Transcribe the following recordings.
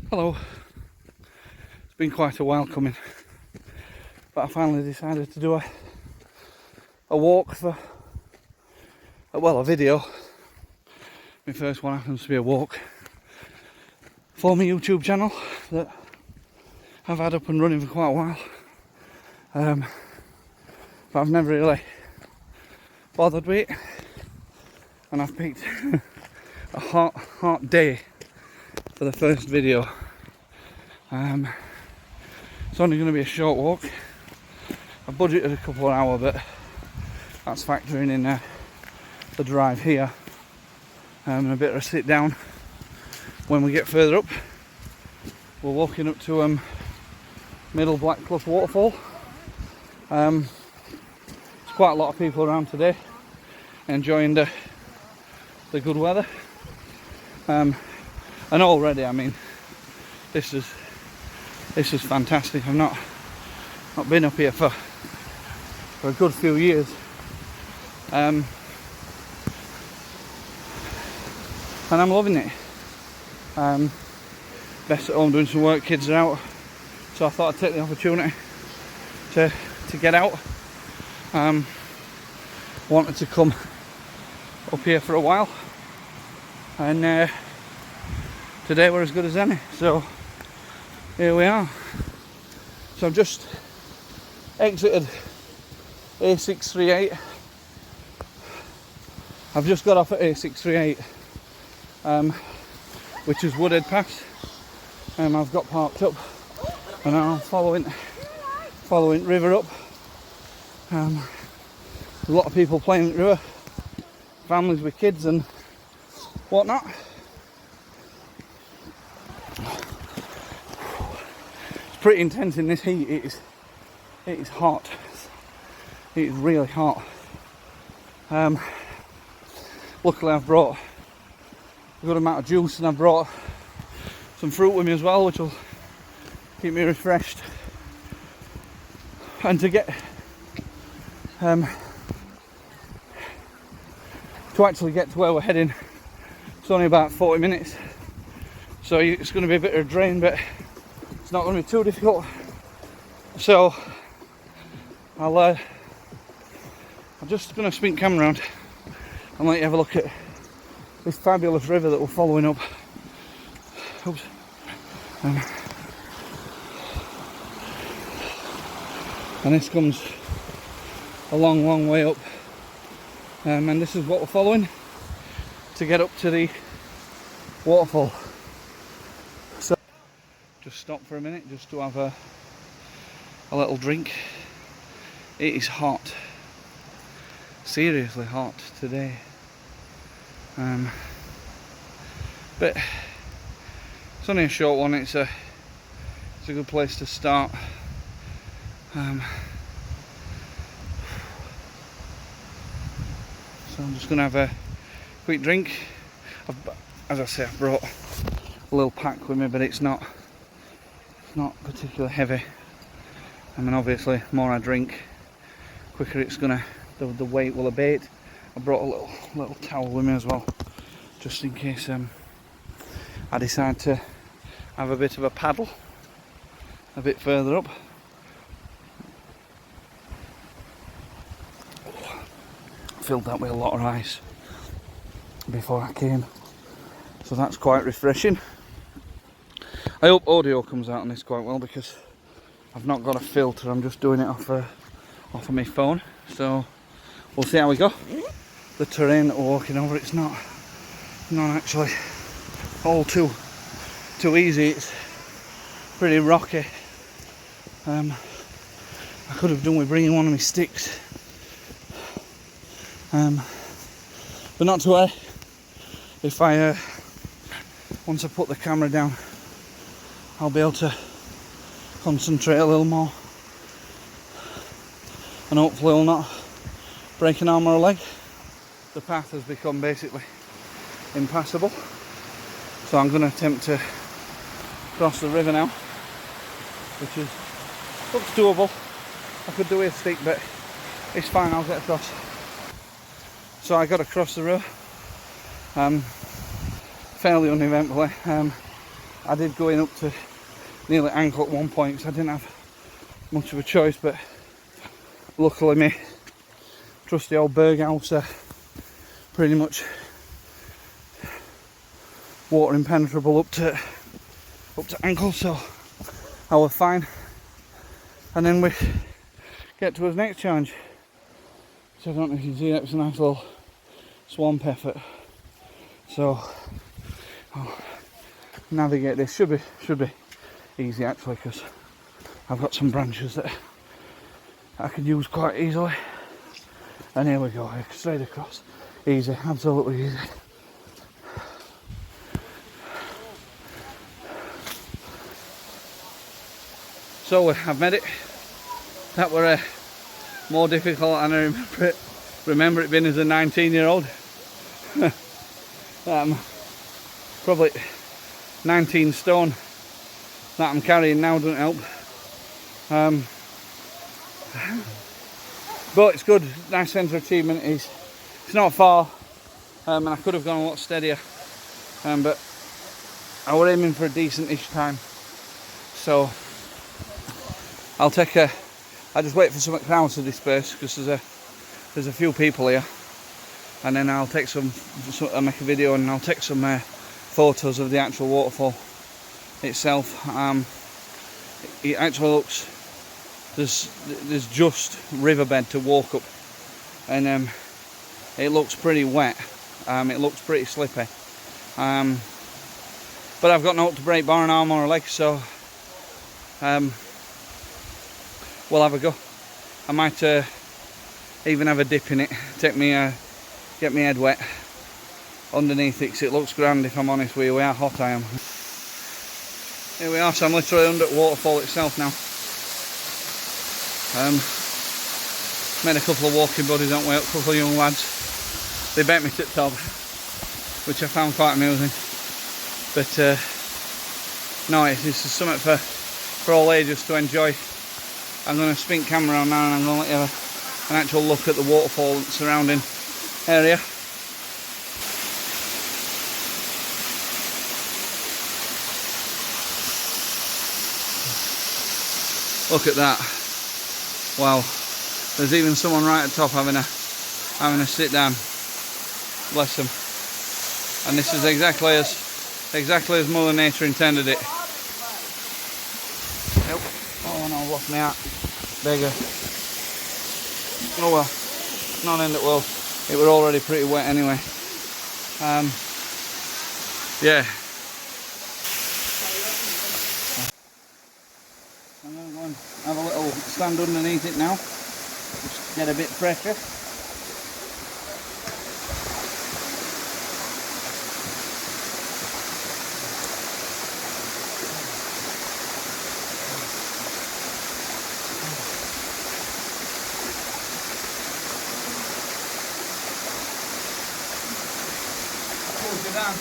Hello. It's been quite a while coming, but I finally decided to do a walk for, a video. My first one happens to be a walk for my YouTube channel that I've had up and running for quite a while. But I've never really bothered with it, and I've picked a hot day for the first video. It's only going to be a short walk. I budgeted a couple of hours, but that's factoring in the drive here and a bit of a sit down when we get further up. We're walking up to Middle Black Clough Waterfall. There's quite a lot of people around today enjoying the good weather, and already, I mean, this is fantastic. I've not been up here for a good few years, and I'm loving it. Best at home doing some work, kids are out, so I thought I'd take the opportunity to get out. Wanted to come up here for a while, and today we're as good as any, so here we are. So I've just exited A638. I've just got off at A638, which is Woodhead Pass. I've got parked up and now I'm following river up. A lot of people playing at the river, families with kids and whatnot. It's pretty intense in this heat. It is hot. It is really hot. Luckily I've brought a good amount of juice, and I've brought some fruit with me as well, which will keep me refreshed. And to get to actually get to where we're heading, it's only about 40 minutes, so it's going to be a bit of a drain, but it's not going to be too difficult. So I'm just going to spin camera around and let you have a look at this fabulous river that we're following up. Oops. And this comes a long way up, and this is what we're following to get up to the waterfall. So just stop for a minute just to have a little drink. It is hot, seriously hot today, but it's only a short one. It's a good place to start. So I'm just going to have a quick drink. As I say, I've brought a little pack with me, but it's not particularly heavy. I mean, obviously, the more I drink, quicker it's gonna, the weight will abate. I brought a little towel with me as well, just in case I decide to have a bit of a paddle a bit further up. Filled that with a lot of ice before I came, so that's quite refreshing. I hope audio comes out on this quite well, because I've not got a filter. I'm just doing it off of my phone, so we'll see how we go. The terrain that we're walking over, it's not actually all too easy. It's pretty rocky. I could have done with bringing one of my sticks, but not to worry. If once I put the camera down, I'll be able to concentrate a little more, and hopefully I'll not break an arm or a leg. The path has become basically impassable, so I'm going to attempt to cross the river now, which looks doable. I could do with a stick, but it's fine, I'll get across. So I got across the river fairly uneventfully. I did go in up to nearly ankle at one point, so I didn't have much of a choice, but luckily me trusty old Berghaus pretty much water impenetrable up to ankle, so I was fine. And then we get to his next challenge, which I don't know if you can see, it's a nice little swamp effort. So I'll navigate this. Should be easy actually, because I've got some branches that I can use quite easily. And here we go, straight across. Easy, absolutely easy. So I've made it. That were more difficult than I remember it being as a 19-year-old. Probably 19 stone that I'm carrying now doesn't help. But it's good, nice sense of achievement. It's not far, and I could have gone a lot steadier, but I was aiming for a decent-ish time. So I'll just wait for some crowds to disperse, because there's a few people here, and then I'll take I'll make a video and I'll take some photos of the actual waterfall itself. It actually looks, there's just riverbed to walk up, and it looks pretty wet. It looks pretty slippy, but I've got no to break bar, an arm or a leg, so we'll have a go. I might even have a dip in it, get my head wet underneath it, 'cause it looks grand. If I'm honest with you, how hot I am. Here we are, so I'm literally under the waterfall itself now. Made a couple of walking buddies on the way up, a couple of young lads. They bet me to the top, which I found quite amusing. But no, this is something for all ages to enjoy. I'm going to spin camera on now, and I'm going to let you have an actual look at the waterfall and surrounding area. Look at that! Wow, there's even someone right at the top having a sit down. Bless them. And this is exactly as Mother Nature intended it. Yep. Oh no, lost me out. Beggar. Oh well, not end it well. It was already pretty wet anyway. Yeah. I'm going to go and have a little stand underneath it now. Just get a bit fresher. Push it down.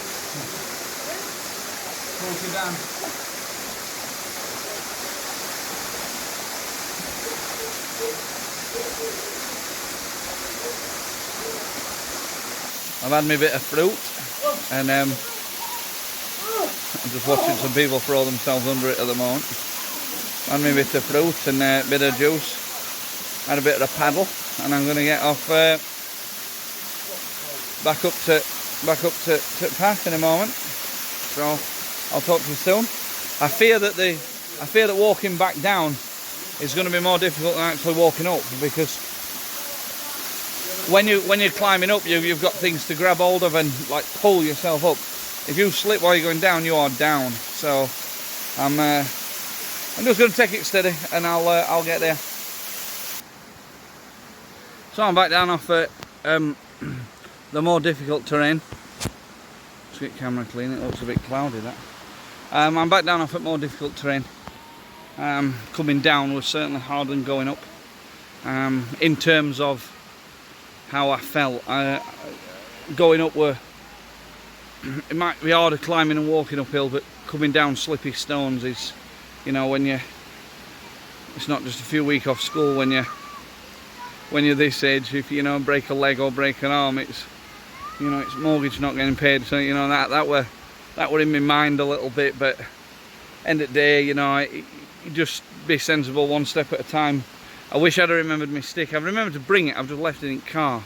Push it down. I've had my bit of fruit, and I'm just watching some people throw themselves under it at the moment. Had my bit of fruit and a bit of juice, had a bit of a paddle, and I'm going to get off back up to the park in a moment. So I'll talk to you soon. I fear that walking back down is going to be more difficult than actually walking up, because when you're climbing up, you've got things to grab hold of and like pull yourself up. If you slip while you're going down, you are down. So I'm just going to take it steady, and I'll get there. So I'm back down off the more difficult terrain. Let's get camera clean. It looks a bit cloudy, that. I'm back down off at more difficult terrain. Coming down was certainly harder than going up. In terms of how I felt, going up it might be harder climbing and walking uphill, but coming down slippy stones is, you know, it's not just a few weeks off school when you're this age. If you break a leg or break an arm, it's mortgage not getting paid. So that were in my mind a little bit, but end of the day, you know, you just be sensible, one step at a time. I wish I'd have remembered my stick. I've remembered to bring it, I've just left it in the car,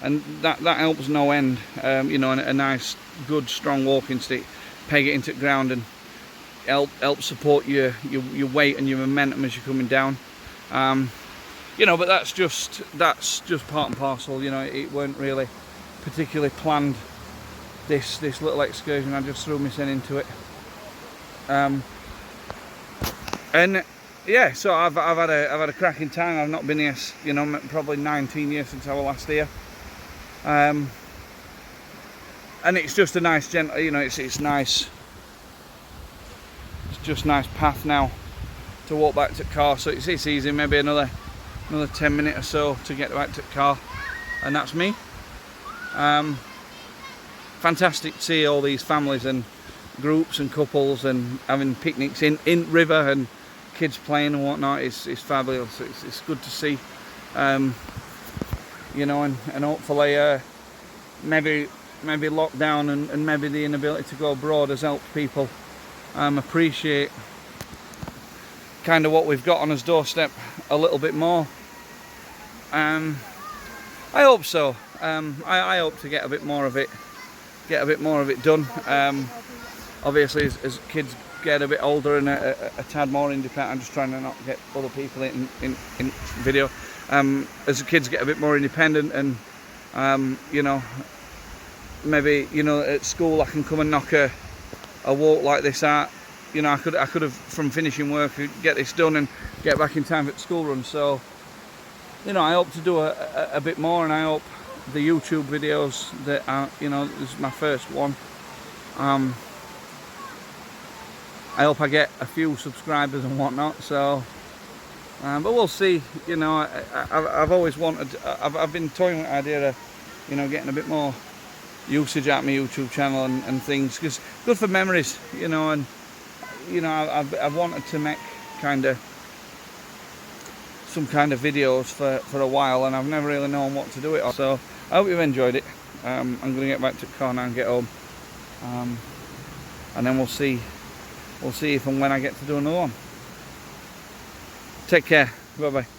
and that helps no end. You know, a nice, good, strong walking stick, peg it into the ground and help support your weight and your momentum as you're coming down. You know, but that's just part and parcel. You know, it weren't really particularly planned, this little excursion. I just threw myself into it. And yeah, so I've had a cracking time. I've not been here, you know, probably 19 years since I was last here. And it's just a nice, gentle, you know, it's nice. It's just nice path now to walk back to the car. So it's easy. Maybe another 10 minutes or so to get back to the car, and that's me. Fantastic to see all these families and groups and couples and having picnics in river and kids playing and whatnot. It's fabulous. It's good to see. You know, and hopefully maybe lockdown and maybe the inability to go abroad has helped people appreciate kind of what we've got on his doorstep a little bit more. I hope so. I hope to get a bit more of it done. Obviously, as kids get a bit older and a tad more independent, I'm just trying to not get other people in video. As the kids get a bit more independent and you know, maybe, you know, at school I can come and knock a walk like this out. You know, I could have, from finishing work, get this done and get back in time for the school run. So, you know, I hope to do a bit more, and I hope the YouTube videos that are, you know, this is my first one. I hope I get a few subscribers and whatnot. So, but we'll see. You know, I've always wanted. I've been toying with the idea of, you know, getting a bit more usage out of my YouTube channel and things, because good for memories. You know, and you know, I've wanted to make some kind of videos for a while, and I've never really known what to do it. So I hope you've enjoyed it. I'm going to get back to the car now and get home, and then we'll see if and when I get to do another one. Take care. Bye bye.